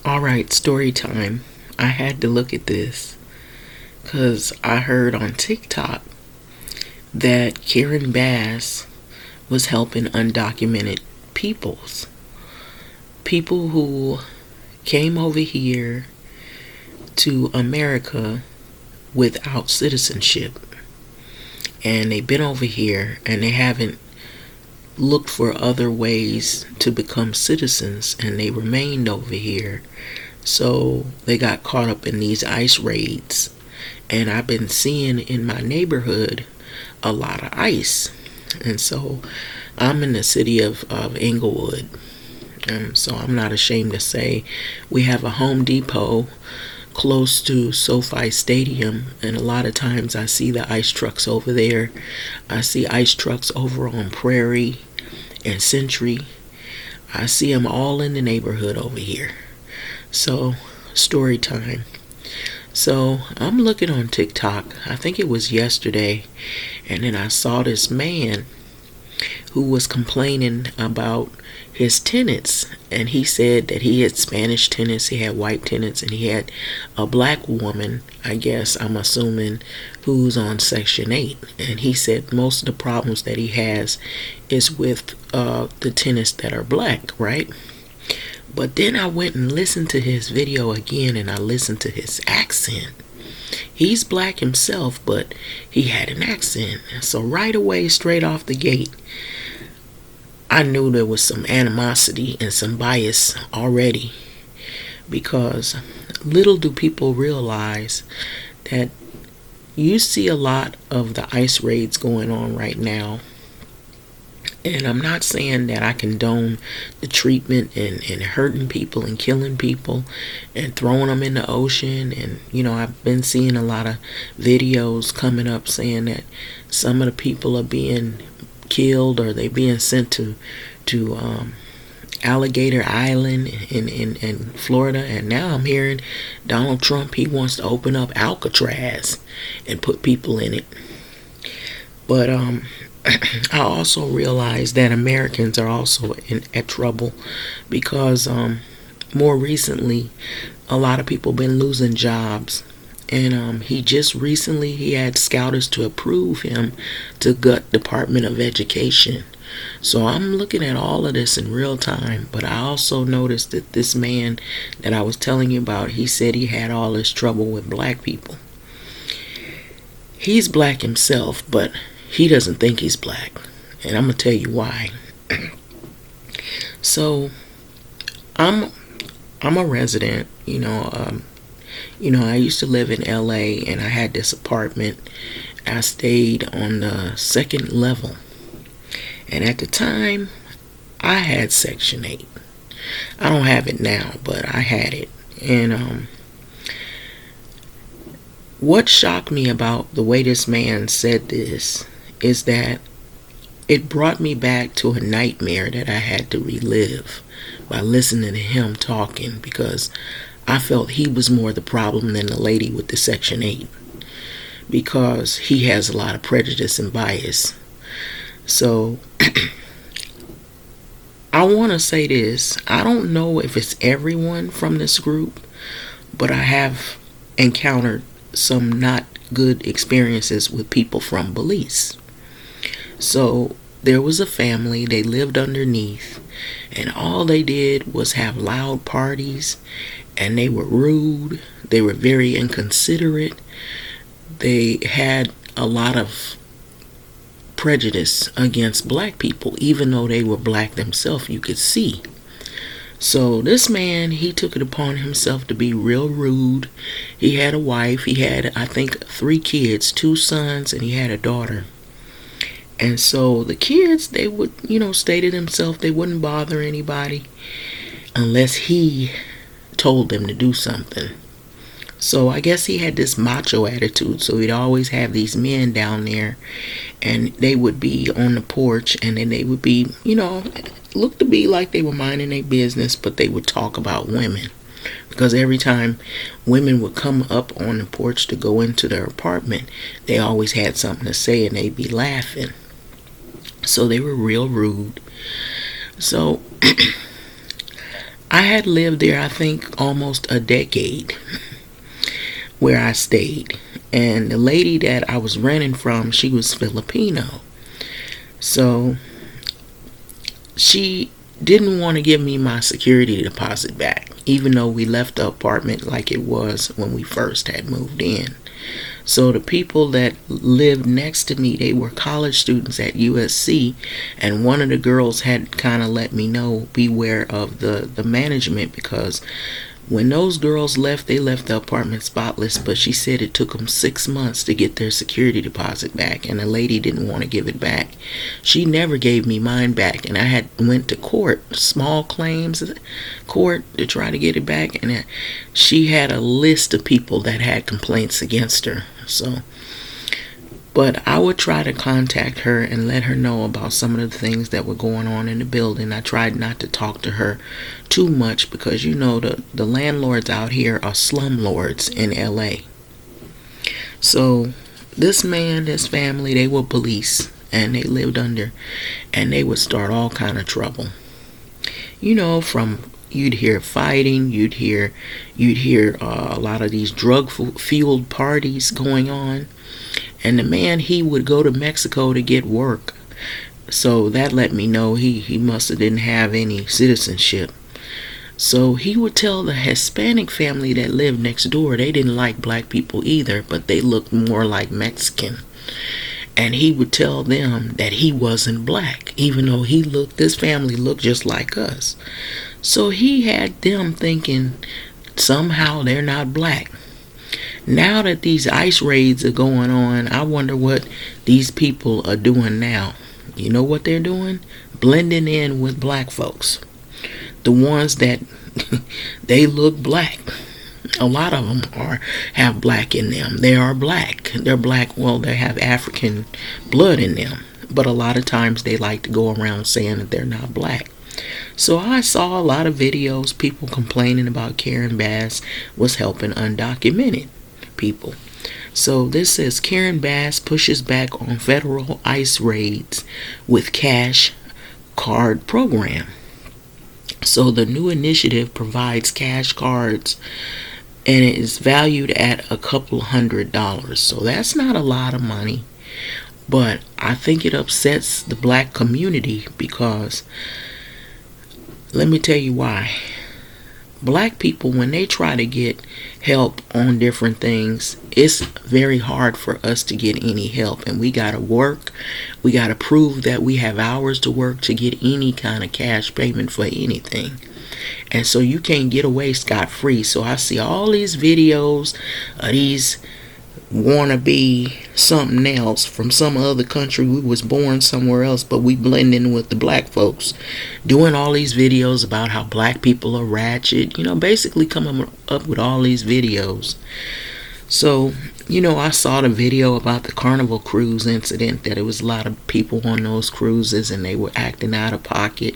Alright, story time. I had to look at this because I heard on TikTok that Karen Bass was helping undocumented peoples. People who came over here to America without citizenship. And they've been over here and they haven't looked for other ways to become citizens, and they remained over here. So they got caught up in these ICE raids. And I've been seeing in my neighborhood a lot of ICE. And so I'm in the city of Inglewood. So I'm not ashamed to say we have a Home Depot close to SoFi Stadium, and a lot of times I see the ICE trucks over there. I see ICE trucks over on Prairie and Century. I see them all in the neighborhood over here. So, story time. So, I'm looking on TikTok, I think it was yesterday, and then I saw this man who was complaining about his tenants, and he said that he had Spanish tenants, he had white tenants, and he had a black woman, I guess I'm assuming, who's on Section 8. And he said most of the problems that he has is with the tenants that are black, right? But then I went and listened to his video again, and I listened to his accent. He's black himself, but he had an accent. So right away, straight off the gate, I knew there was some animosity and some bias already, because little do people realize that you see a lot of the ICE raids going on right now. And I'm not saying that I condone the treatment and hurting people and killing people and throwing them in the ocean. And, I've been seeing a lot of videos coming up saying that some of the people are being killed or they being sent to Alligator Island in Florida. And now I'm hearing Donald Trump, he wants to open up Alcatraz and put people in it. But I also realize that Americans are also at trouble, because more recently a lot of people been losing jobs. And he just recently, he had scouters to approve him to gut Department of Education. So I'm looking at all of this in real time. But I also noticed that this man that I was telling you about, he said he had all this trouble with black people. He's black himself, but he doesn't think he's black. And I'm going to tell you why. So I'm a resident, I used to live in LA, and I had this apartment. I stayed on the second level. And at the time, I had Section 8. I don't have it now, but I had it. And what shocked me about the way this man said this is that it brought me back to a nightmare that I had to relive by listening to him talking, because I felt he was more the problem than the lady with the Section 8, because he has a lot of prejudice and bias. So I want to say this. I don't know if it's everyone from this group, but I have encountered some not good experiences with people from Belize. So there was a family, they lived underneath, and all they did was have loud parties, and they were rude, they were very inconsiderate, they had a lot of prejudice against black people, even though they were black themselves, you could see. So this man, he took it upon himself to be real rude. He had a wife, he had, I think, 3 kids, 2 sons, and he had a daughter. And so the kids, they would, stay to themselves. They wouldn't bother anybody unless he told them to do something. So I guess he had this macho attitude. So he'd always have these men down there, and they would be on the porch, and then they would be, look to be like they were minding their business, but they would talk about women. Because every time women would come up on the porch to go into their apartment, they always had something to say, and they'd be laughing. So they were real rude. So I had lived there, I think, almost a decade where I stayed. And the lady that I was renting from, she was Filipino. So she didn't want to give me my security deposit back, even though we left the apartment like it was when we first had moved in. So the people that lived next to me, they were college students at USC, and one of the girls had kind of let me know, beware of the management, because when those girls left, they left the apartment spotless, but she said it took them 6 months to get their security deposit back, and the lady didn't want to give it back. She never gave me mine back, and I had went to court, small claims court, to try to get it back, and she had a list of people that had complaints against her. But I would try to contact her and let her know about some of the things that were going on in the building. I tried not to talk to her too much because, you know, the landlords out here are slumlords in LA. So this man, this family, they were police, and they lived under, and they would start all kind of trouble. You know, you'd hear fighting, you'd hear a lot of these drug-fueled parties going on. And the man, he would go to Mexico to get work. So that let me know he must have didn't have any citizenship. So he would tell the Hispanic family that lived next door, they didn't like black people either, but they looked more like Mexican. And he would tell them that he wasn't black, even though this family looked just like us. So he had them thinking somehow they're not black. Now that these ICE raids are going on, I wonder what these people are doing now. You know what they're doing? Blending in with black folks. The ones that they look black. A lot of them have black in them. They are black. They're black. Well, they have African blood in them. But a lot of times they like to go around saying that they're not black. So I saw a lot of videos, people complaining about Karen Bass was helping undocumented people. So this says Karen Bass pushes back on federal ICE raids with cash card program. So the new initiative provides cash cards, and it is valued at a couple $100. So that's not a lot of money, but I think it upsets the black community because let me tell you why. Black people, when they try to get help on different things, it's very hard for us to get any help. And we got to work. We got to prove that we have hours to work to get any kind of cash payment for anything. And so you can't get away scot-free. So I see all these videos of these wannabe something else from some other country. We was born somewhere else, but we blend in with the black folks, doing all these videos about how black people are ratchet, you know, basically coming up with all these videos. So, you know, I saw the video about the Carnival cruise incident, that it was a lot of people on those cruises and they were acting out of pocket.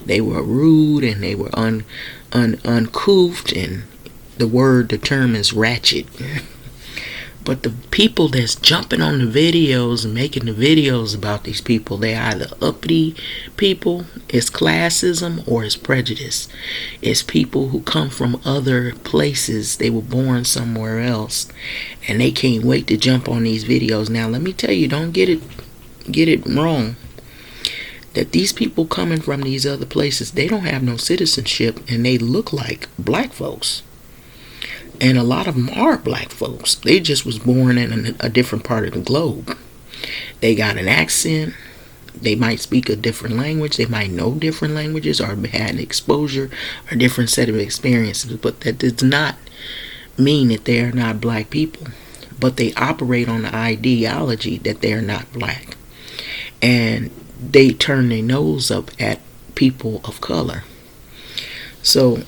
They were rude and they were uncouth, and the term is ratchet. But the people that's jumping on the videos and making the videos about these people, they either uppity people, it's classism, or it's prejudice. It's people who come from other places. They were born somewhere else, and they can't wait to jump on these videos. Now, let me tell you, don't get it wrong, that these people coming from these other places, they don't have no citizenship, and they look like black folks. And a lot of them are black folks. They just was born in a different part of the globe. They got an accent. They might speak a different language. They might know different languages or had exposure or different set of experiences. But that does not mean that they are not black people. But they operate on the ideology that they are not black. And they turn their nose up at people of color. So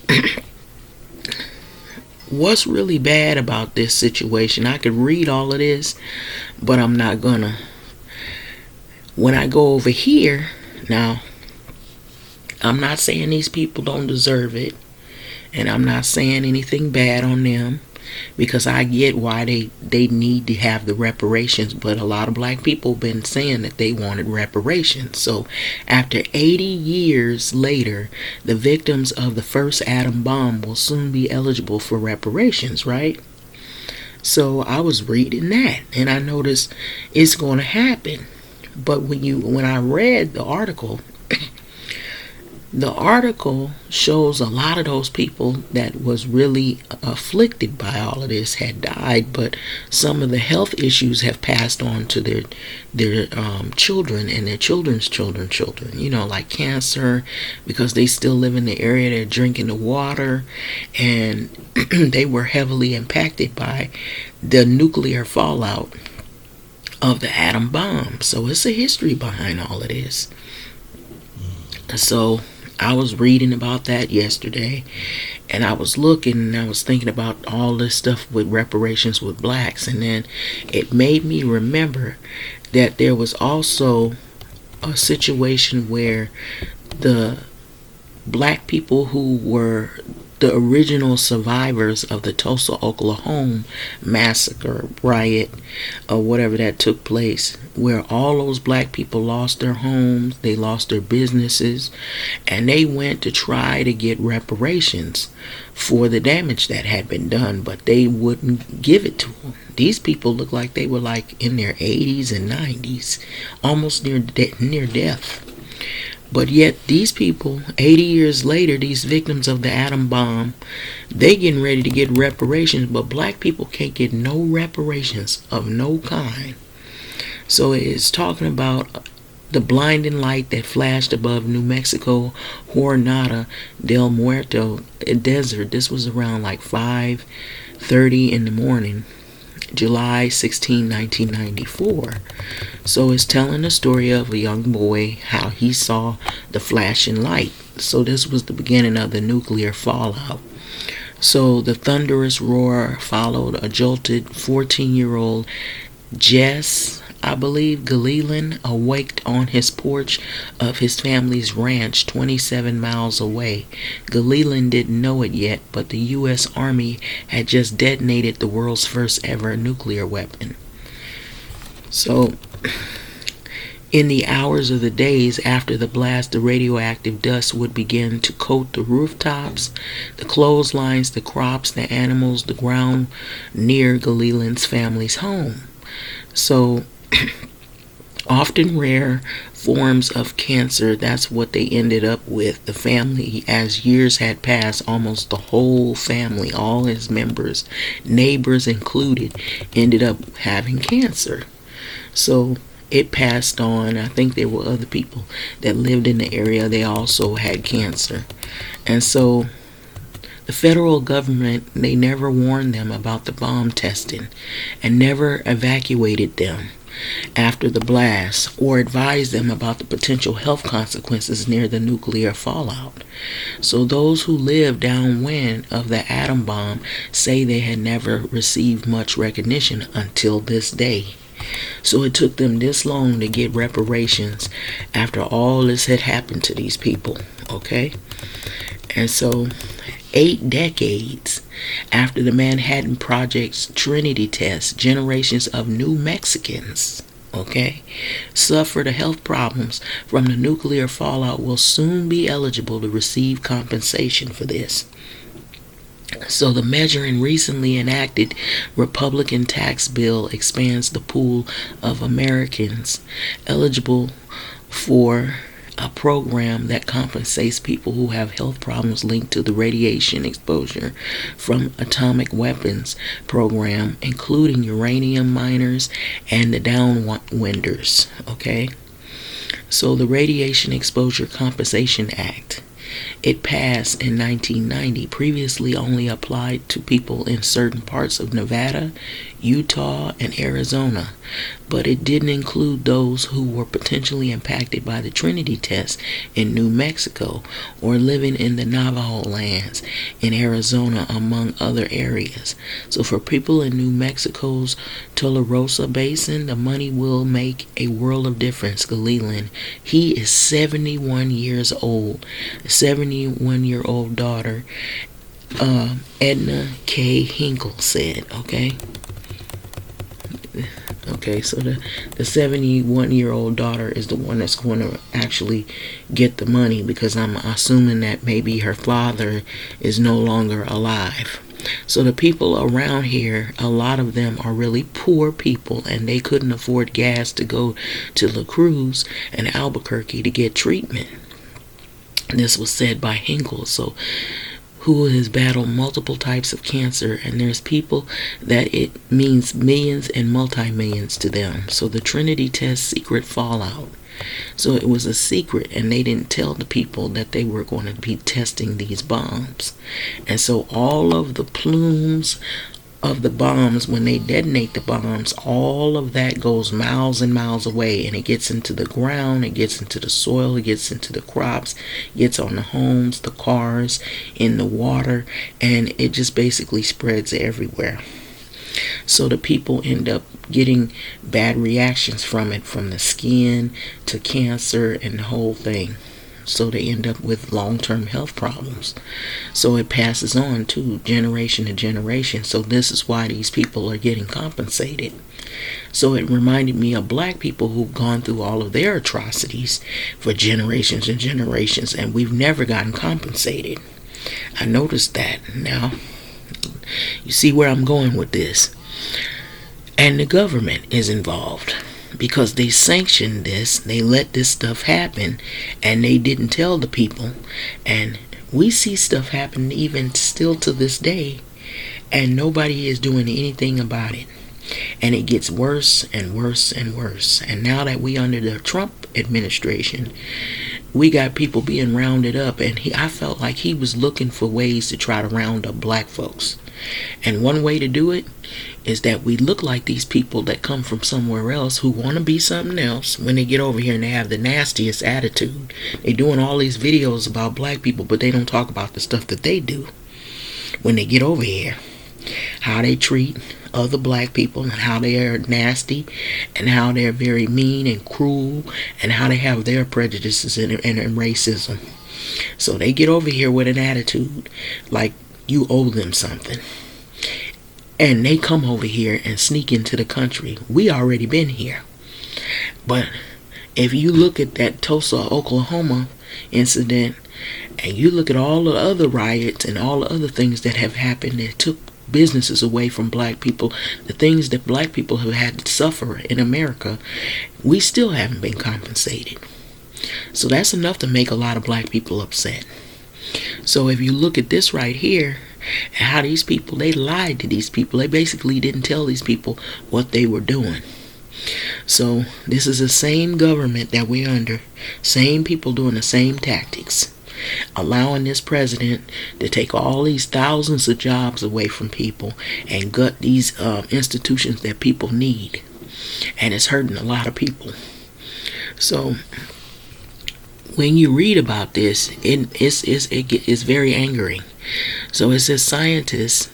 what's really bad about this situation? I could read all of this, but I'm not gonna. When I go over here, now, I'm not saying these people don't deserve it, and I'm not saying anything bad on them, because I get why they need to have the reparations, but a lot of black people been saying that they wanted reparations. So after 80 years later, the victims of the first atom bomb will soon be eligible for reparations, right? So I was reading that and I noticed it's going to happen. But when I read the article, the article shows a lot of those people that was really afflicted by all of this had died, but some of the health issues have passed on to their children and their children's children, like cancer, because they still live in the area, they're drinking the water, and they were heavily impacted by the nuclear fallout of the atom bomb. So it's a history behind all of this. So I was reading about that yesterday, and I was looking and I was thinking about all this stuff with reparations with blacks, and then it made me remember that there was also a situation where the black people who were the original survivors of the Tulsa Oklahoma massacre, riot, or whatever that took place, where all those black people lost their homes, they lost their businesses, and they went to try to get reparations for the damage that had been done, but they wouldn't give it to them. These people looked like they were like in their 80s and 90s, almost near death. But yet these people, 80 years later, these victims of the atom bomb, they getting ready to get reparations, but black people can't get no reparations of no kind. So it's talking about the blinding light that flashed above New Mexico Jornada del Muerto desert. This was around like 5:30 in the morning, July 16, 1994. So it's telling the story of a young boy, how he saw the flashing light. So this was the beginning of the nuclear fallout. So the thunderous roar followed a jolted 14-year-old Jess, I believe, Galeland, awaked on his porch of his family's ranch 27 miles away. Galeland didn't know it yet, but the U.S. Army had just detonated the world's first ever nuclear weapon. So, in the hours of the days after the blast, the radioactive dust would begin to coat the rooftops, the clotheslines, the crops, the animals, the ground near Galeland's family's home. So, often rare forms of cancer, that's what they ended up with. The family, as years had passed, almost the whole family, all his members, neighbors included, ended up having cancer. So it passed on. I think there were other people that lived in the area, they also had cancer. And so the federal government, they never warned them about the bomb testing and never evacuated them after the blast or advised them about the potential health consequences near the nuclear fallout. So those who lived downwind of the atom bomb say they had never received much recognition until this day. So it took them this long to get reparations after all this had happened to these people, okay? And so 8 decades after the Manhattan Project's Trinity test, generations of New Mexicans, okay, suffered health problems from the nuclear fallout will soon be eligible to receive compensation for this. So the measure in recently enacted Republican tax bill expands the pool of Americans eligible for a program that compensates people who have health problems linked to the radiation exposure from atomic weapons program, including uranium miners and the downwinders, okay? So the Radiation Exposure Compensation Act, it passed in 1990, previously only applied to people in certain parts of Nevada, Utah, and Arizona, but it didn't include those who were potentially impacted by the Trinity test in New Mexico or living in the Navajo lands in Arizona, among other areas. So for people in New Mexico's Tularosa Basin, the money will make a world of difference. Galeland, he is 71 years old, a 71-year-old daughter Edna K. Hinkle said, okay? Okay, so the 71-year-old daughter is the one that's going to actually get the money, because I'm assuming that maybe her father is no longer alive. So the people around here, a lot of them are really poor people, and they couldn't afford gas to go to La Cruz and Albuquerque to get treatment. This was said by Hinkle. So who has battled multiple types of cancer, and there's people that it means millions and multi-millions to them. So the Trinity test secret fallout. So it was a secret, and they didn't tell the people that they were going to be testing these bombs. And so all of the plumes of the bombs, when they detonate the bombs, all of that goes miles and miles away, and it gets into the ground, it gets into the soil, it gets into the crops, gets on the homes, the cars, in the water, and it just basically spreads everywhere. So the people end up getting bad reactions from it, from the skin to cancer and the whole thing. So they end up with long-term health problems. So it passes on to generation. So this is why these people are getting compensated. So it reminded me of black people who've gone through all of their atrocities for generations and generations, and we've never gotten compensated. I noticed that. Now, you see where I'm going with this. And the government is involved, because they sanctioned this, they let this stuff happen, and they didn't tell the people. And we see stuff happen even still to this day, and nobody is doing anything about it. And it gets worse and worse and worse. And now that we under the Trump administration, we got people being rounded up, and I felt like he was looking for ways to try to round up black folks. And one way to do it is that we look like these people that come from somewhere else who want to be something else when they get over here, and they have the nastiest attitude. They're doing all these videos about black people, but they don't talk about the stuff that they do when they get over here. How they treat other black people, and how they are nasty, and how they're very mean and cruel, and how they have their prejudices and racism. So they get over here with an attitude like you owe them something. And they come over here and sneak into the country. We already been here. But if you look at that Tulsa, Oklahoma incident, and you look at all the other riots and all the other things that have happened that took businesses away from black people, the things that black people have had to suffer in America, we still haven't been compensated. So that's enough to make a lot of black people upset. So if you look at this right here, and how these people, they lied to these people. They basically didn't tell these people what they were doing. So this is the same government that we're under, same people doing the same tactics, allowing this president to take all these thousands of jobs away from people and gut these institutions that people need. And it's hurting a lot of people. So when you read about this, it's very angering. So it says scientists,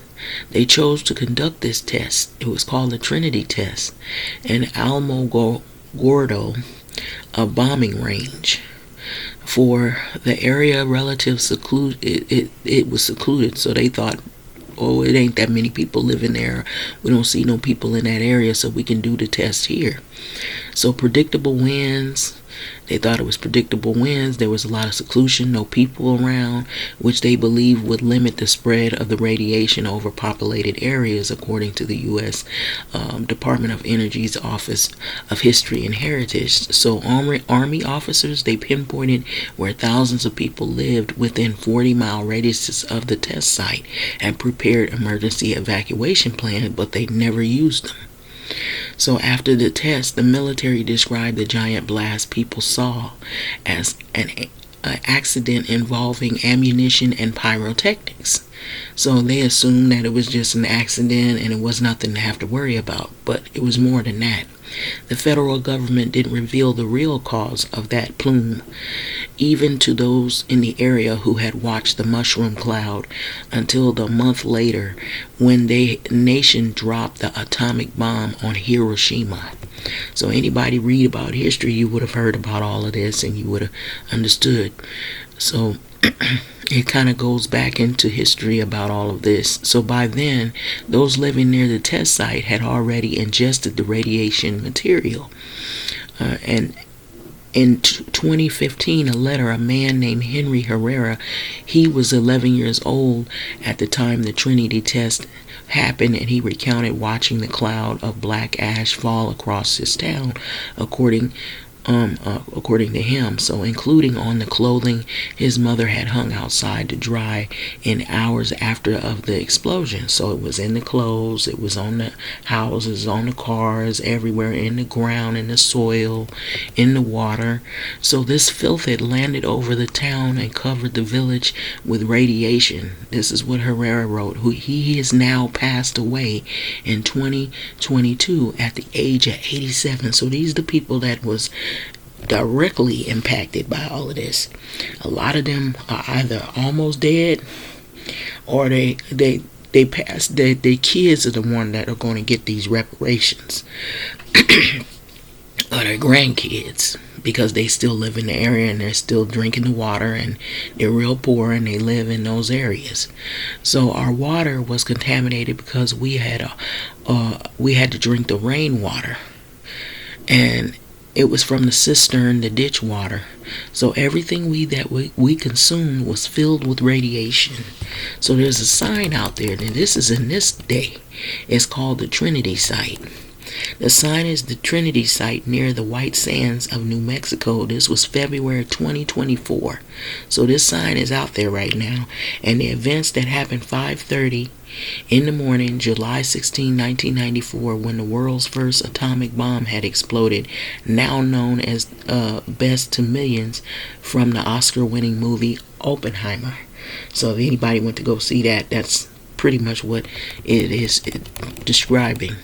they chose to conduct this test. It was called the Trinity test in Alamogordo, a bombing range. For the area relative secluded, it was secluded, so they thought, oh, it ain't that many people living there. We don't see no people in that area, so we can do the test here. So predictable winds. They thought it was predictable winds. There was a lot of seclusion, no people around, which they believe would limit the spread of the radiation over populated areas, according to the U.S. Department of Energy's Office of History and Heritage. So Army officers, they pinpointed where thousands of people lived within 40-mile radiuses of the test site and prepared emergency evacuation plans, but they never used them. So after the test, the military described the giant blast people saw as an accident involving ammunition and pyrotechnics. So they assumed that it was just an accident and it was nothing to have to worry about, but it was more than that. The federal government didn't reveal the real cause of that plume, even to those in the area who had watched the mushroom cloud, until the month later when the nation dropped the atomic bomb on Hiroshima. So anybody read about history, you would have heard about all of this and you would have understood. So it kind of goes back into history about all of this. So by then, those living near the test site had already ingested the radiation material. And in 2015, a letter, a man named Henry Herrera, he was 11 years old at the time the Trinity test happened, and he recounted watching the cloud of black ash fall across his town, according to him. So, including on the clothing his mother had hung outside to dry in hours after of the explosion. So it was in the clothes, it was on the houses, on the cars, everywhere, in the ground, in the soil, in the water. So this filth had landed over the town and covered the village with radiation. This is what Herrera wrote. He has now passed away in 2022 at the age of 87. So these are the people that was directly impacted by all of this. A lot of them are either almost dead, or they passed. Their kids are the one that are going to get these reparations, or their grandkids, because they still live in the area and they're still drinking the water, and they're real poor and they live in those areas. So our water was contaminated because we had to drink the rainwater, and it was from the cistern, the ditch water. So everything we consumed was filled with radiation. So there's a sign out there, and this is in this day. It's called the Trinity Site. The sign is the Trinity Site near the White Sands of New Mexico. This was February 2024. So this sign is out there right now. And the events that happened 5:30 in the morning, July 16, 1994, when the world's first atomic bomb had exploded, now known as Best to Millions, from the Oscar-winning movie Oppenheimer. So if anybody went to go see that, that's pretty much what it is describing.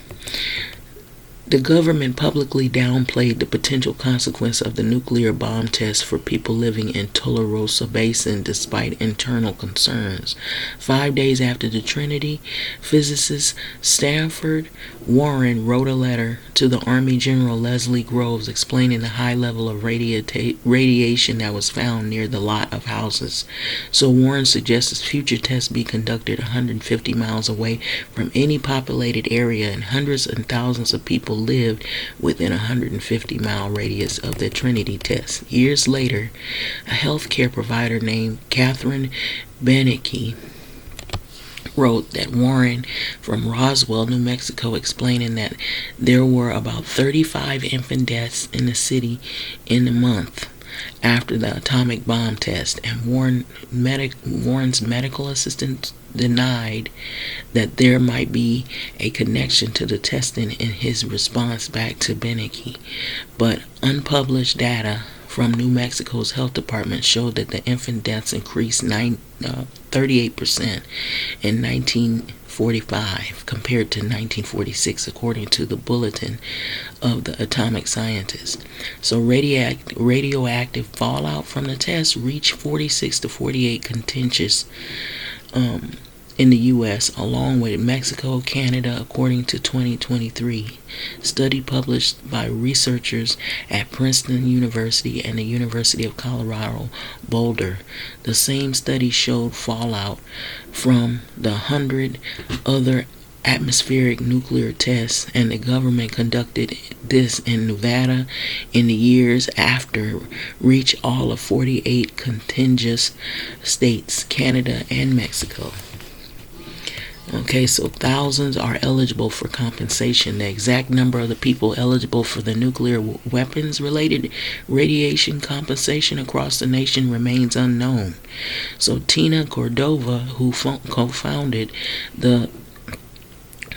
The government publicly downplayed the potential consequence of the nuclear bomb test for people living in Tulsa Basin despite internal concerns. 5 days after the Trinity, physicist Stanford Warren wrote a letter to the Army General Leslie Groves explaining the high level of radiation that was found near the lot of houses. So Warren suggested future tests be conducted 150 miles away from any populated area, and hundreds and thousands of people lived within a 150-mile radius of the Trinity test. Years later, a healthcare provider named Catherine Benecke wrote that Warren from Roswell, New Mexico, explaining that there were about 35 infant deaths in the city in the month after the atomic bomb test, and Warren's medical assistant denied that there might be a connection to the testing in his response back to Benecke. But unpublished data from New Mexico's health department showed that the infant deaths increased 38% in 1945 compared to 1946, according to the Bulletin of the Atomic Scientists. So radioactive fallout from the test reached 46 to 48 contentious in the U.S., along with Mexico, Canada, according to 2023 study published by researchers at Princeton University and the University of Colorado, Boulder. The same study showed fallout from the 100 other atmospheric nuclear tests, and the government conducted this in Nevada in the years after, reached all of 48 contiguous states, Canada, and Mexico. Okay, so thousands are eligible for compensation. The exact number of the people eligible for the nuclear weapons-related radiation compensation across the nation remains unknown. So Tina Cordova, who co-founded the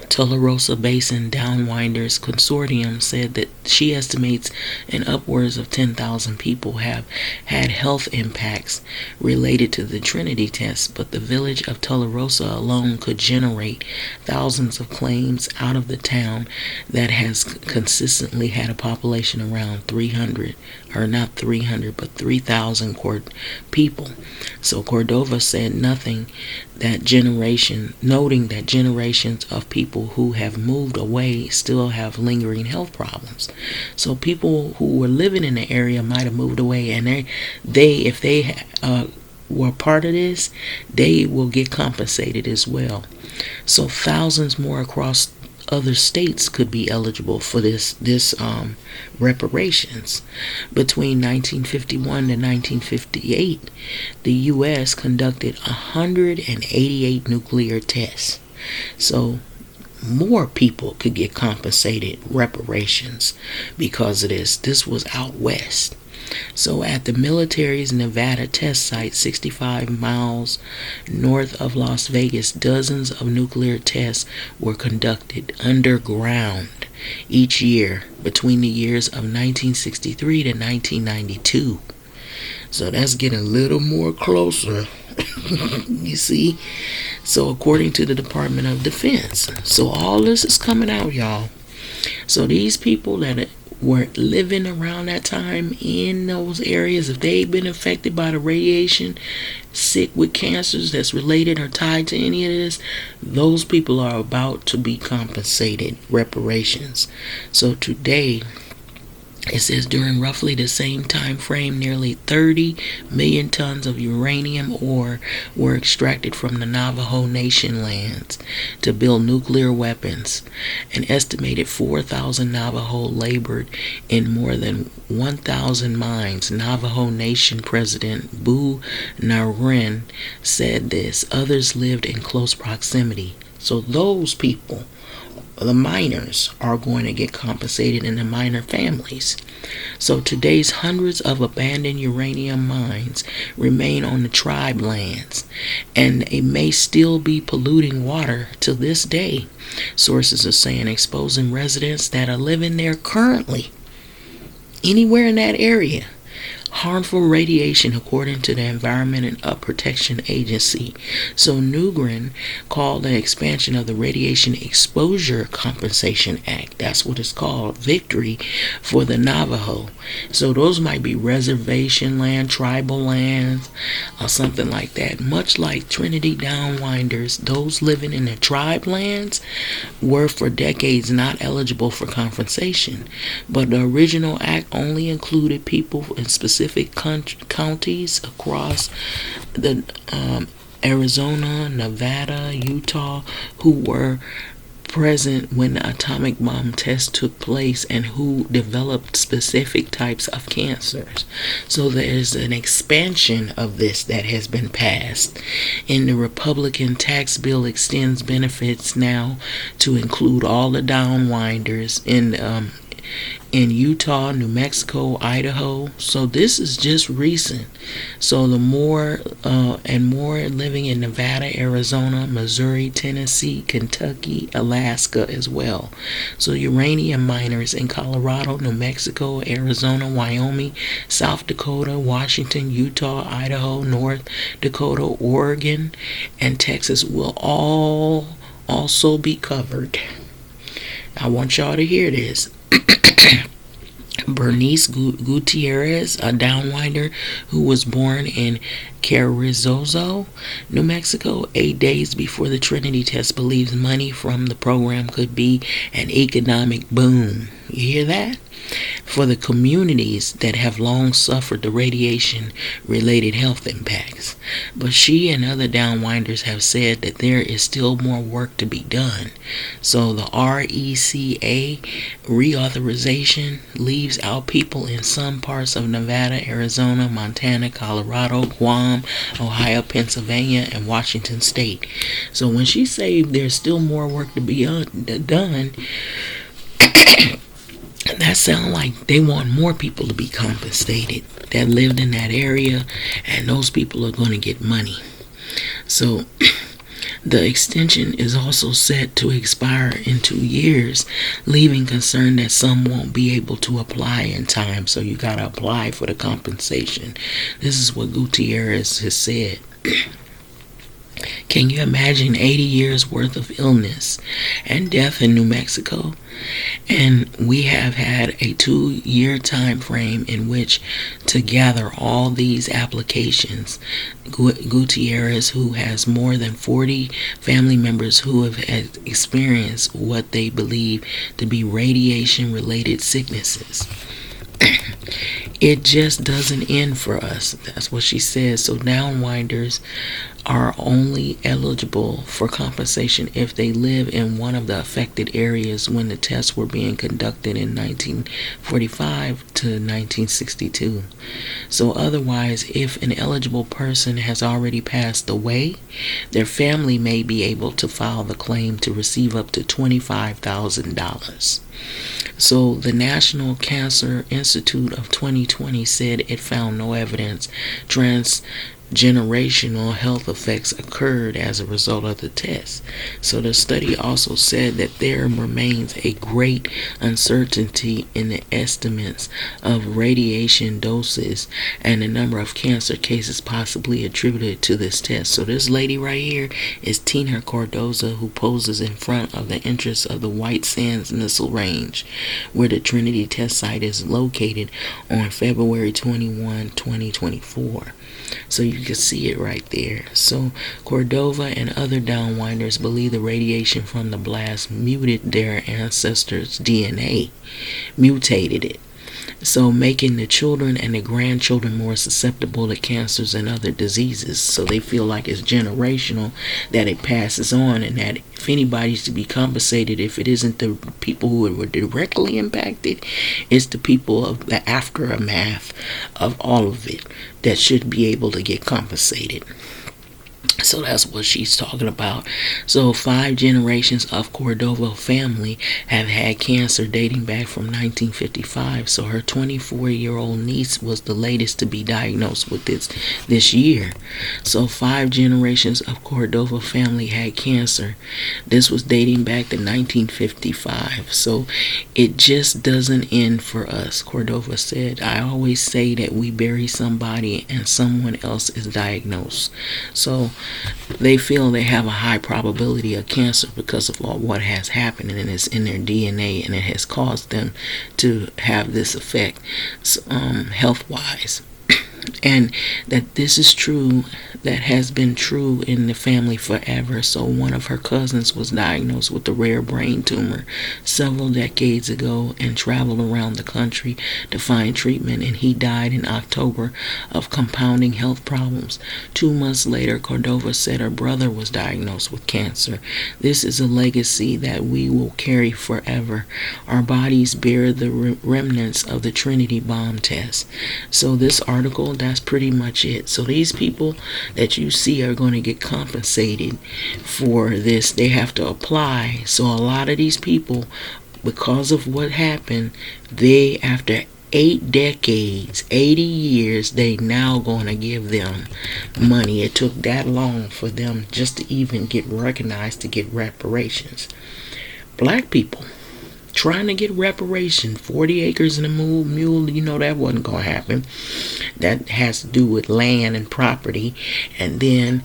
Tulsa Basin Downwinders Consortium, said that she estimates an upwards of 10,000 people have had health impacts related to the Trinity test, but the village of Tulsa alone could generate thousands of claims out of the town that has consistently had a population around 300, or not 300, but 3,000 people. So Cordova said noting that generations of people who have moved away still have lingering health problems. So people who were living in the area might have moved away, and if they were part of this, they will get compensated as well. So thousands more across other states could be eligible for this reparations. Between 1951 to 1958, the U.S. conducted 188 nuclear tests. So more people could get compensated reparations because of this. This was out west. So at the military's Nevada test site, 65 miles north of Las Vegas, dozens of nuclear tests were conducted underground each year between the years of 1963 to 1992. So that's getting a little more closer. You see? So according to the Department of Defense. So all this is coming out, y'all. So these people that were living around that time in those areas, if they've been affected by the radiation, sick with cancers that's related or tied to any of this, those people are about to be compensated reparations. So today, it says during roughly the same time frame, nearly 30 million tons of uranium ore were extracted from the Navajo Nation lands to build nuclear weapons. An estimated 4,000 Navajo labored in more than 1,000 mines. Navajo Nation President Bu Naren said this. Others lived in close proximity. So those people, the miners, are going to get compensated in the miner families. So today's hundreds of abandoned uranium mines remain on the tribe lands, and it may still be polluting water to this day. Sources are saying exposing residents that are living there currently, anywhere in that area, harmful radiation, according to the Environment Protection Agency. So Nugent called the expansion of the Radiation Exposure Compensation Act, that's what it's called, victory for the Navajo. So those might be reservation land, tribal lands, or something like that. Much like Trinity Downwinders, those living in the tribe lands were for decades not eligible for compensation. But the original act only included people in specific counties across the Arizona, Nevada, Utah, who were present when the atomic bomb test took place and who developed specific types of cancers. So there's an expansion of this that has been passed. And the Republican tax bill extends benefits now to include all the downwinders in Utah, New Mexico, Idaho. So this is just recent. So the more and more living in Nevada, Arizona, Missouri, Tennessee, Kentucky, Alaska as well. So uranium miners in Colorado, New Mexico, Arizona, Wyoming, South Dakota, Washington, Utah, Idaho, North Dakota, Oregon, and Texas will all also be covered. I want y'all to hear this. Bernice Gutierrez, a downwinder who was born in Carrizozo, New Mexico, 8 days before the Trinity test, believes money from the program could be an economic boom. You hear that? For the communities that have long suffered the radiation-related health impacts. But she and other downwinders have said that there is still more work to be done. So the RECA reauthorization leaves out people in some parts of Nevada, Arizona, Montana, Colorado, Guam, Ohio, Pennsylvania, and Washington State. So when she said there's still more work to be done, that sounds like they want more people to be compensated that lived in that area, and those people are going to get money. So the extension is also set to expire in 2 years, leaving concern that some won't be able to apply in time. So you got to apply for the compensation. This is what Gutierrez has said. Can you imagine 80 years worth of illness and death in New Mexico? And we have had a 2-year time frame in which to gather all these applications. Gutierrez, who has more than 40 family members who have experienced what they believe to be radiation-related sicknesses. It just doesn't end for us. That's what she says. So downwinders are only eligible for compensation if they live in one of the affected areas when the tests were being conducted in 1945 to 1962. So otherwise, if an eligible person has already passed away, their family may be able to file the claim to receive up to $25,000. So the National Cancer Institute of 2020 said it found no evidence transgenerational health effects occurred as a result of the test. So the study also said that there remains a great uncertainty in the estimates of radiation doses and the number of cancer cases possibly attributed to this test. So this lady right here is Tina Cardoza, who poses in front of the entrance of the White Sands Missile Range, where the Trinity test site is located, on February 21, 2024. So you can see it right there. So Cordova and other downwinders believe the radiation from the blast muted their ancestors' DNA, mutated it, so making the children and the grandchildren more susceptible to cancers and other diseases. So they feel like it's generational, that it passes on, and that if anybody's to be compensated, if it isn't the people who were directly impacted, it's the people of the aftermath of all of it that should be able to get compensated. So that's what she's talking about. So 5 generations of Cordova family have had cancer dating back from 1955. So her 24-year-old niece was the latest to be diagnosed with this year. So 5 generations of Cordova family had cancer. This was dating back to 1955. So it just doesn't end for us. Cordova said, I always say that we bury somebody and someone else is diagnosed. So they feel they have a high probability of cancer because of all what has happened, and it's in their DNA, and it has caused them to have this effect health-wise. And that this is true, that has been true in the family forever. So one of her cousins was diagnosed with a rare brain tumor several decades ago and traveled around the country to find treatment, and he died in October of compounding health problems. 2 months later, Cordova said her brother was diagnosed with cancer. This is a legacy that we will carry forever. Our bodies bear the remnants of the Trinity bomb test. So this article, that's pretty much it. So these people that you see are going to get compensated for this. They have to apply. So a lot of these people, because of what happened, they, after 8 decades, 80 years, they now going to give them money. It took that long for them just to even get recognized to get reparations. Black people trying to get reparation, 40 acres and a mule, you know that wasn't going to happen. That has to do with land and property. And then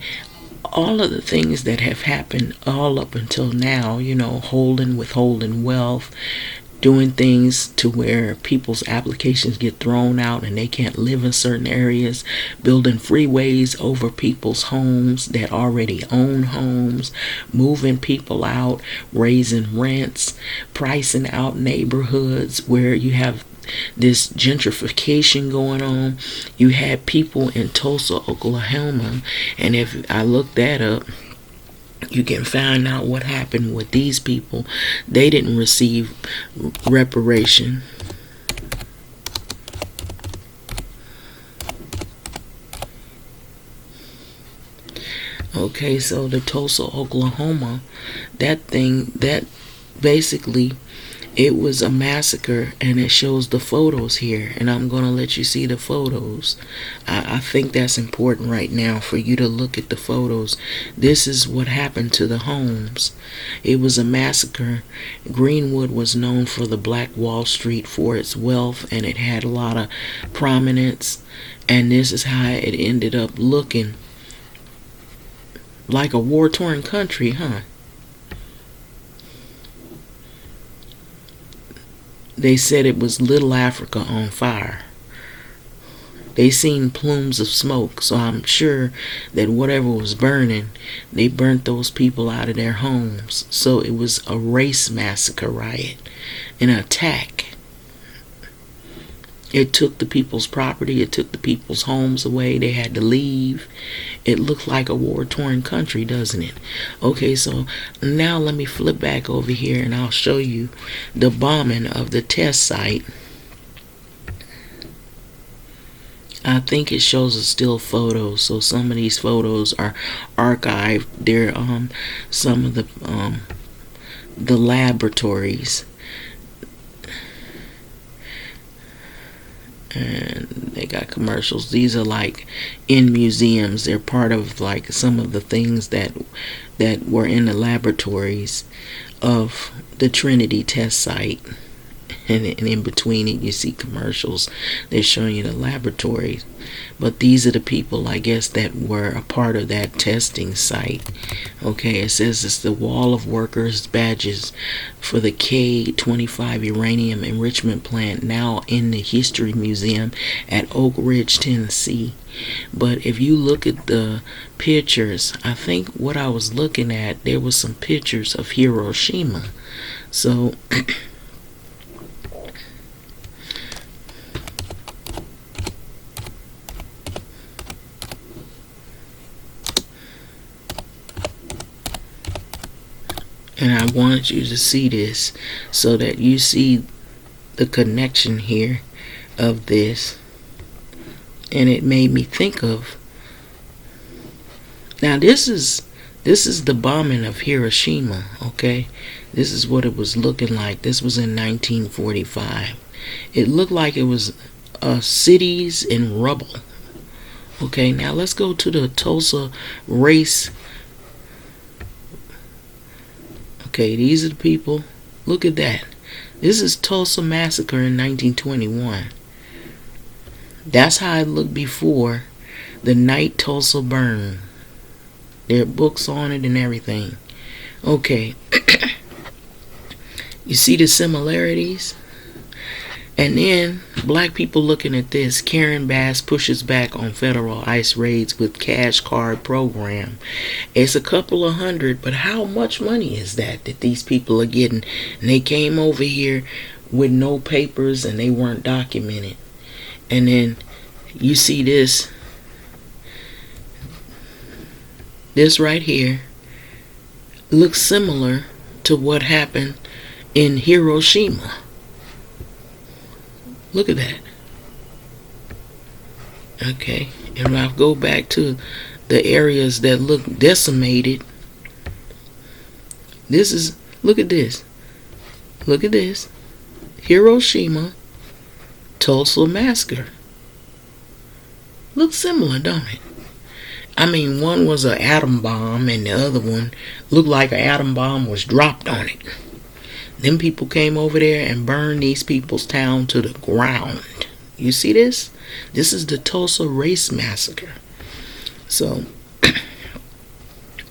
all of the things that have happened all up until now, you know, withholding wealth, doing things to where people's applications get thrown out and they can't live in certain areas, building freeways over people's homes that already own homes, moving people out, raising rents, pricing out neighborhoods where you have this gentrification going on. You had people in Tulsa, Oklahoma, and if I look that up, you can find out what happened with these people. They didn't receive reparation. Okay, so the Tulsa, Oklahoma, that basically, it was a massacre, and it shows the photos here, and I'm going to let you see the photos. I think that's important right now for you to look at the photos. This is what happened to the homes. It was a massacre. Greenwood was known for the Black Wall Street, for its wealth, and it had a lot of prominence, and this is how it ended up looking. Like a war-torn country, huh? They said it was Little Africa on fire. They seen plumes of smoke, so I'm sure that whatever was burning, they burnt those people out of their homes. So it was a race massacre riot, an attack It took the people's property. It took the people's homes away. They had to leave. It looked like a war-torn country, doesn't it? Okay, so now let me flip back over here and I'll show you the bombing of the test site. I think it shows a still photo, so some of these photos are archived. They're some of the laboratories, and they got commercials. These are like in museums. They're part of like some of the things that were in the laboratories of the Trinity test site. And in between it you see commercials. They're showing you the laboratories, but these are the people, I guess, that were a part of that testing site. Okay, it says it's the wall of workers badges for the K-25 uranium enrichment plant, now in the History Museum at Oak Ridge, Tennessee. But if you look at the pictures, I think what I was looking at, there was some pictures of Hiroshima. So and I wanted you to see this so that you see the connection here of this. And it made me think of, now this is the bombing of Hiroshima, okay? This is what it was looking like. This was in 1945. It looked like it was cities in rubble. Okay, now let's go to the Tulsa race. Okay, these are the people. Look at that. This is Tulsa Massacre in 1921. That's how it looked before the night Tulsa burned. There are books on it and everything. Okay. You see the similarities? And then black people looking at this. Karen Bass pushes back on federal ICE raids with cash card program. It's a couple of hundred, but how much money is that these people are getting? And they came over here with no papers and they weren't documented. And then you see this right here looks similar to what happened in Hiroshima. Look at that. Okay, and I'll go back to the areas that look decimated. This is, look at this. Look at this. Hiroshima, Tulsa Massacre. Looks similar, don't it? I mean, one was an atom bomb and the other one looked like an atom bomb was dropped on it. Them people came over there and burned these people's town to the ground. You see this? This is the Tulsa Race Massacre. So,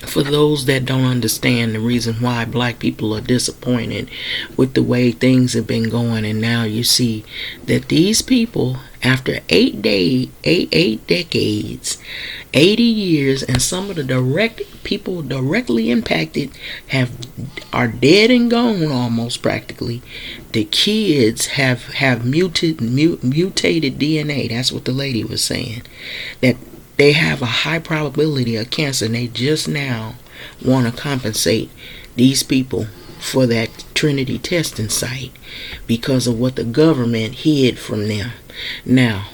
for those that don't understand the reason why black people are disappointed with the way things have been going, and now you see that these people, after 8 decades, 80 years, and some of the people directly impacted are dead and gone almost practically. The kids have mutated DNA. That's what the lady was saying. That they have a high probability of cancer, and they just now want to compensate these people for that Trinity testing site because of what the government hid from them. Now,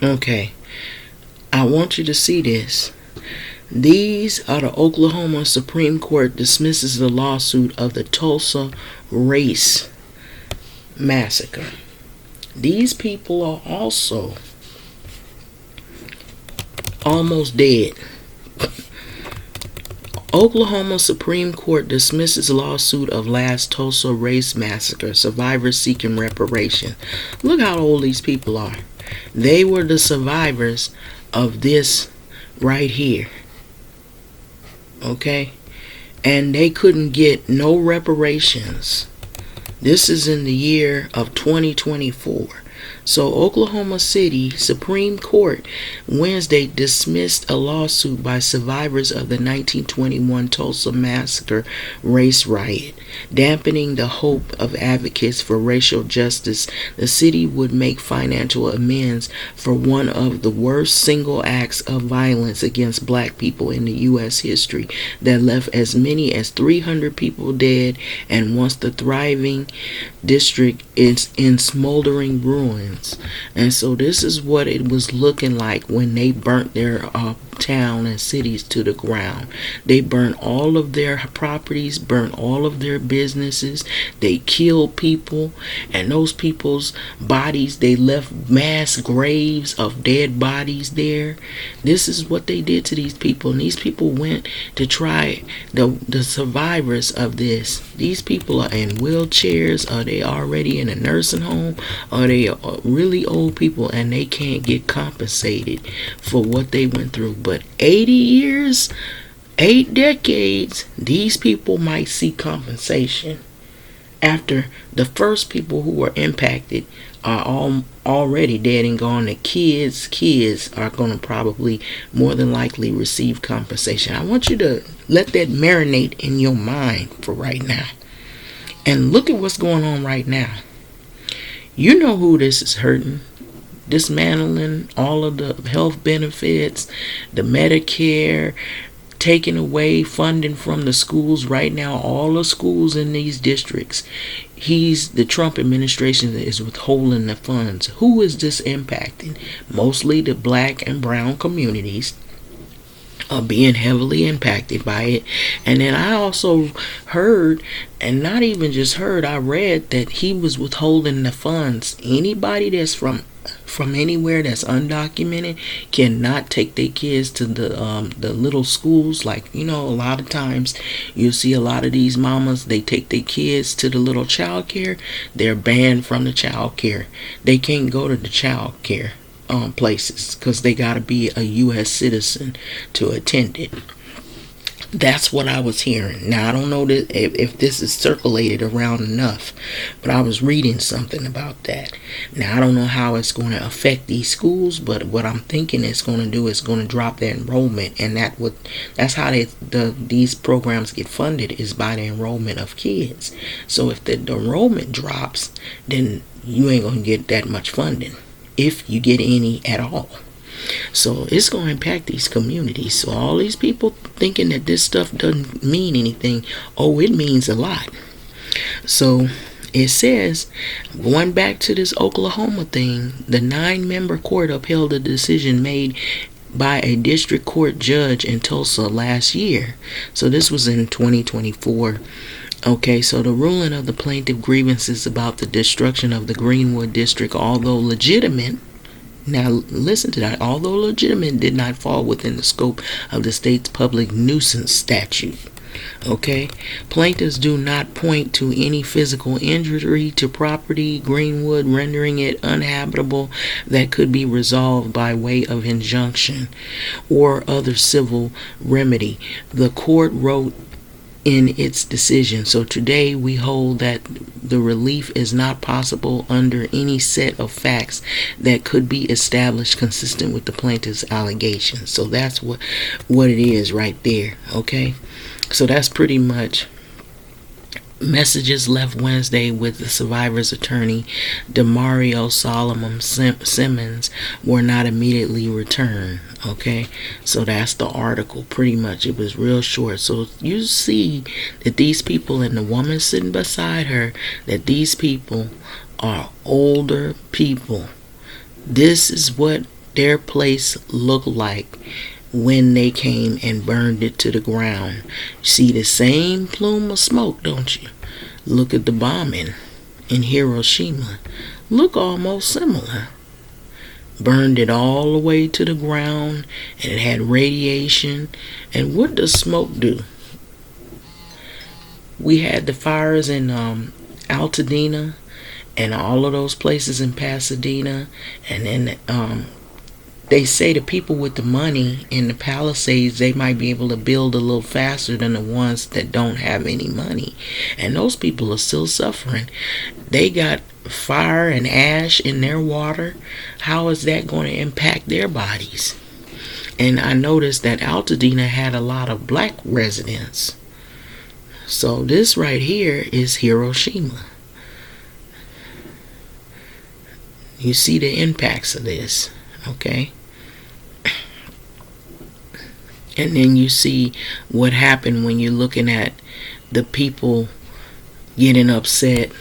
okay, I want you to see this. These are the Oklahoma Supreme Court dismisses the lawsuit of the Tulsa Race Massacre. These people are also almost dead. Oklahoma Supreme Court dismisses lawsuit of last Tulsa Race Massacre. Survivors seeking reparations. Look how old these people are. They were the survivors of this right here. Okay? and they couldn't get no reparations. This is in the year of 2024. So Oklahoma City Supreme Court Wednesday dismissed a lawsuit by survivors of the 1921 Tulsa Massacre race riot, dampening the hope of advocates for racial justice. The city would make financial amends for one of the worst single acts of violence against black people in the U.S. history that left as many as 300 people dead, and once the thriving district is in smoldering ruins. And so this is what it was looking like when they burnt their town and cities to the ground. They burnt all of their properties, burnt all of their businesses. They killed people, and those people's bodies, they left mass graves of dead bodies there. This is what they did to these people, and these people went to try the survivors of this. These people are in wheelchairs. Are they already in a nursing home? Are they really old people, and they can't get compensated for what they went through? But 80 years, 8 decades, these people might see compensation after the first people who were impacted are already dead and gone. The kids are going to probably more than likely receive compensation. I want you to let that marinate in your mind for right now. And look at what's going on right now. You know who this is hurting. Dismantling all of the health benefits, the Medicare, taking away funding from the schools right now, all the schools in these districts. The Trump administration is withholding the funds. Who is this impacting? Mostly the black and brown communities are being heavily impacted by it. And then I also heard, and not even just heard, I read that he was withholding the funds. Anybody that's from anywhere that's undocumented cannot take their kids to the little schools. Like, a lot of times you see a lot of these mamas, they take their kids to the little child care. They're banned from the child care. They can't go to the child care places because they got to be a U.S. citizen to attend it. That's what I was hearing. Now, I don't know if this is circulated around enough, but I was reading something about that. Now, I don't know how it's going to affect these schools, but what I'm thinking it's going to do is going to drop their enrollment, and that's how these programs get funded, is by the enrollment of kids. So if the enrollment drops, then you ain't going to get that much funding, if you get any at all. So it's going to impact these communities. So all these people thinking that this stuff doesn't mean anything, it means a lot. So it says, going back to this Oklahoma thing, the 9-member court upheld a decision made by a district court judge in Tulsa last year. So this was in 2024. Okay, so the ruling of the plaintiff grievances about the destruction of the Greenwood district, although legitimate, now listen to that, although legitimate, did not fall within the scope of the state's public nuisance statute. Okay, plaintiffs do not point to any physical injury to property, Greenwood, rendering it uninhabitable, that could be resolved by way of injunction or other civil remedy, the court wrote in its decision. So today we hold that the relief is not possible under any set of facts that could be established consistent with the plaintiff's allegations. So that's what it is right there. Okay, so that's pretty much messages left Wednesday with the survivor's attorney, Demario Solomon Simmons, were not immediately returned. Okay, so that's the article. Pretty much, it was real short. So you see that these people and the woman sitting beside her, that these people are older people. This is what their place looked like when they came and burned it to the ground. See the same plume of smoke, don't you? Look at the bombing in Hiroshima. Look almost similar. Burned it all the way to the ground, and it had radiation. And what does smoke do? We had the fires in Altadena and all of those places in Pasadena, and then they say the people with the money in the Palisades, they might be able to build a little faster than the ones that don't have any money. And those people are still suffering. They got fire and ash in their water. How is that going to impact their bodies? And I noticed that Altadena had a lot of black residents. So this right here is Hiroshima. You see the impacts of this, okay? And then you see what happened when you're looking at the people getting upset.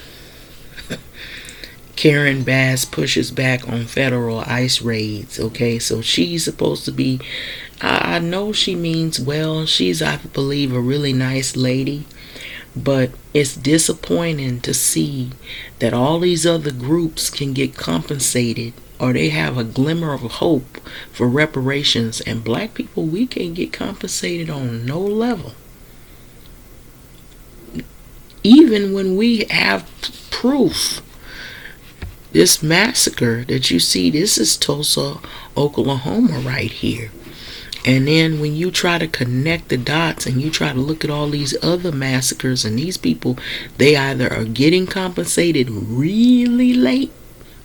Karen Bass pushes back on federal ICE raids, okay? So she's supposed to be, I know she means well. She's, I believe, a really nice lady. But it's disappointing to see that all these other groups can get compensated, or they have a glimmer of hope for reparations, and black people, we can't get compensated on no level. Even when we have proof. This massacre that you see, this is Tulsa, Oklahoma right here. And then when you try to connect the dots and you try to look at all these other massacres, and these people, they either are getting compensated really late,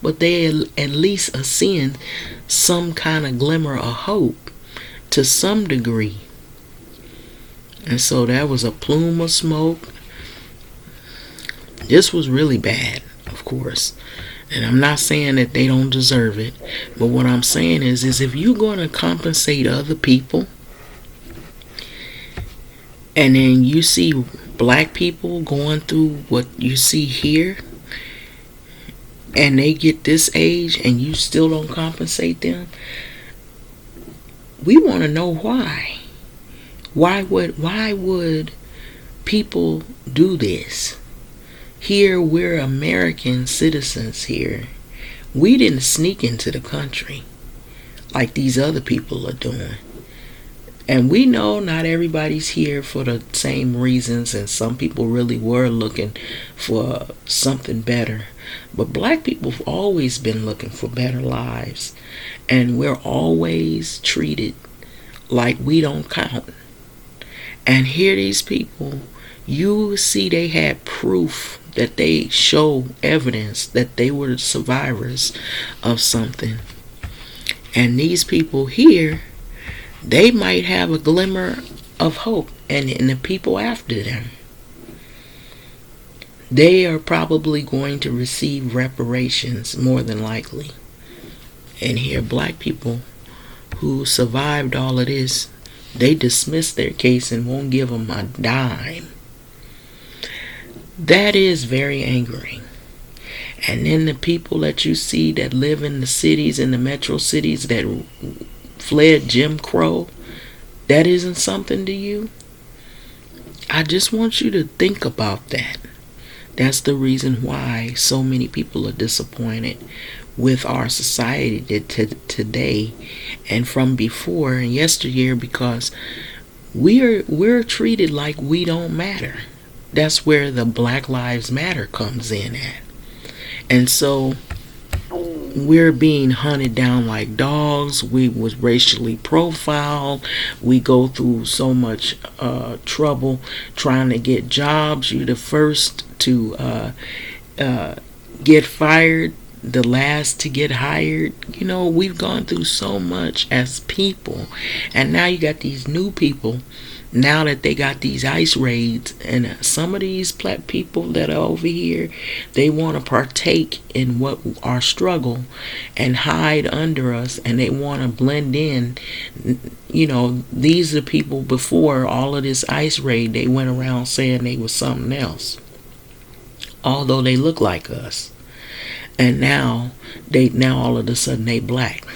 but they at least are seeing some kind of glimmer of hope to some degree. And so that was a plume of smoke. This was really bad, of course. And I'm not saying that they don't deserve it. But what I'm saying is if you're going to compensate other people, and then you see black people going through what you see here, and they get this age and you still don't compensate them, we want to know why. Why would people do this? Here, we're American citizens here. We didn't sneak into the country like these other people are doing. And we know not everybody's here for the same reasons, and some people really were looking for something better. But black people have always been looking for better lives. And we're always treated like we don't count. And here these people, you see they had proof that they show evidence that they were survivors of something. And these people here, they might have a glimmer of hope. And the people after them, they are probably going to receive reparations more than likely. And here black people who survived all of this, they dismiss their case and won't give them a dime. That is very angering. And then the people that you see that live in the cities, in the metro cities, that fled Jim Crow, that isn't something to you? I just want you to think about that. That's the reason why so many people are disappointed with our society today and from before and yesteryear, because we're treated like we don't matter. That's where the Black Lives Matter comes in at. And so we're being hunted down like dogs. We was racially profiled. We go through so much trouble trying to get jobs. You're the first to get fired, the last to get hired. You know, we've gone through so much as people. And now you got these new people, now that they got these ICE raids, and some of these black people that are over here, they want to partake in what our struggle and hide under us, and they want to blend in. You know, these are people before all of this ICE raid, they went around saying they was something else, although they look like us. And now all of a sudden they black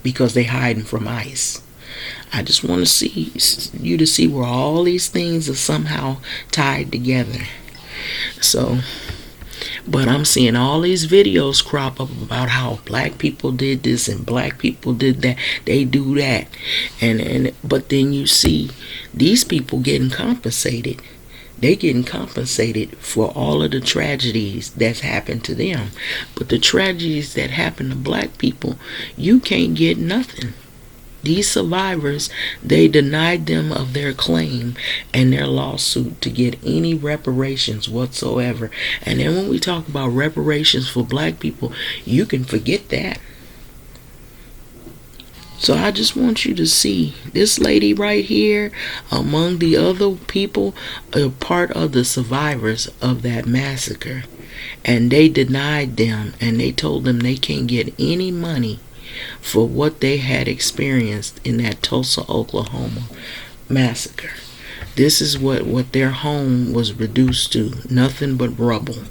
because they hiding from ICE. I just want to see where all these things are somehow tied together. So, but I'm seeing all these videos crop up about how black people did this and black people did that. They do that, but then you see these people getting compensated. They getting compensated for all of the tragedies that's happened to them. But the tragedies that happen to black people, you can't get nothing. These survivors, they denied them of their claim and their lawsuit to get any reparations whatsoever. And then when we talk about reparations for black people, you can forget that. So I just want you to see this lady right here, among the other people, are part of the survivors of that massacre. And they denied them, and they told them they can't get any money for what they had experienced in that Tulsa, Oklahoma massacre. This is what their home was reduced to, nothing but rubble.